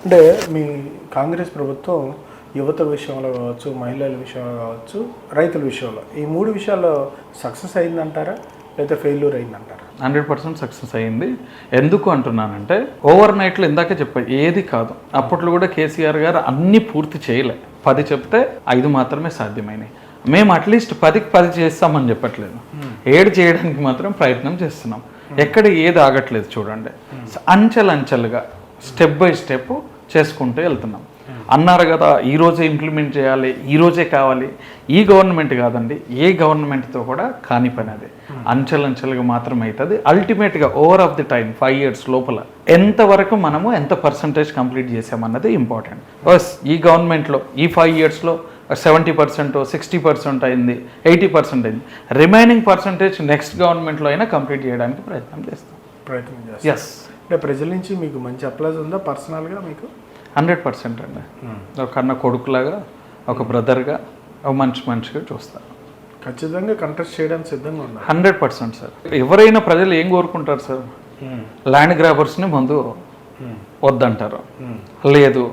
అంటే మీ కాంగ్రెస్ ప్రభుత్వం యువత విషయంలో కావచ్చు, మహిళల విషయంలో కావచ్చు, రైతుల విషయంలో ఈ 3 విషయాల్లో సక్సెస్ అయిందంటారా లేదా ఫెయిల్యూర్ అయిందంటారా? 100% సక్సెస్ అయ్యింది. ఎందుకు అంటున్నానంటే ఓవర్ నైట్లో ఇందాకే చెప్పా ఏది కాదు. అప్పట్లో కూడా కేసీఆర్ గారు అన్నీ పూర్తి చేయలే. 10 చెప్తే 5 మాత్రమే సాధ్యమైనవి. మేము అట్లీస్ట్ 10కి 10 చేస్తామని చెప్పట్లేదు, 7 చేయడానికి మాత్రం ప్రయత్నం చేస్తున్నాం. ఎక్కడ ఏది ఆగట్లేదు చూడండి. అంచెలంచెలుగా స్టెప్ బై స్టెప్ చేసుకుంటూ వెళ్తున్నాం. అన్నారు కదా ఈరోజే ఇంప్లిమెంట్ చేయాలి, ఈరోజే కావాలి. ఈ గవర్నమెంట్ కాదండి, ఏ గవర్నమెంట్తో కూడా కాని పని అది. అంచెలంచెలుగా మాత్రం అవుతుంది. అల్టిమేట్గా over of the time 5 years లోపల ఎంతవరకు మనము ఎంత పర్సంటేజ్ కంప్లీట్ చేసామన్నది ఇంపార్టెంట్. బస్ ఈ గవర్నమెంట్లో ఈ 5 yearsలో 70%, 60% అయింది, 80% అయింది. రిమైనింగ్ పర్సంటేజ్ నెక్స్ట్ గవర్నమెంట్లో అయినా కంప్లీట్ చేయడానికి ప్రయత్నం చేస్తాం. ఎస్. అంటే ప్రజల నుంచి మీకు మంచి అప్లైజ్ ఉందా పర్సనల్గా మీకు? 100% అండి. ఒక కన్న కొడుకులాగా, ఒక బ్రదర్గా, ఒక మనిషిగా చూస్తారు. ఖచ్చితంగా కంటెస్ట్ చేయడానికి సిద్ధంగా ఉన్నారు. 100% సార్. ఎవరైనా ప్రజలు ఏం కోరుకుంటారు సార్? ల్యాండ్ గ్రాబర్స్ని ముందు వద్దంటారు, లేదు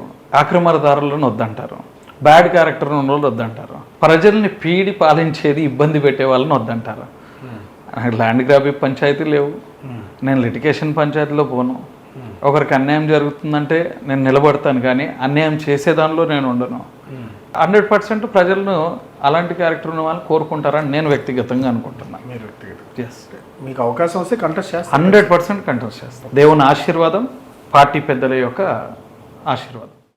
అక్రమదారులను వద్దంటారు, బ్యాడ్ క్యారెక్టర్ ఉన్న వాళ్ళు వద్దంటారు, ప్రజల్ని పీడి పాలించేది ఇబ్బంది పెట్టే వాళ్ళని వద్దంటారు. ల్యాండ్ గ్రాబింగ్ పంచాయతీ లేవు, నేను లిటిగేషన్ పంచాయతీలో పోను. ఒకరికి అన్యాయం జరుగుతుందంటే నేను నిలబడతాను, కానీ అన్యాయం చేసే దానిలో నేను ఉండను. 100% ప్రజలను అలాంటి క్యారెక్టర్ ఉన్న వాళ్ళు కోరుకుంటారని నేను వ్యక్తిగతంగా అనుకుంటున్నాను. మీరు వ్యక్తిగత ఎస్. మీకు అవకాశం వస్తే కంటెస్ట్ చేస్తాను. 100% కంటెస్ట్ చేస్తాను. దేవుని ఆశీర్వాదం, పార్టీ పెద్దల యొక్క ఆశీర్వాదం.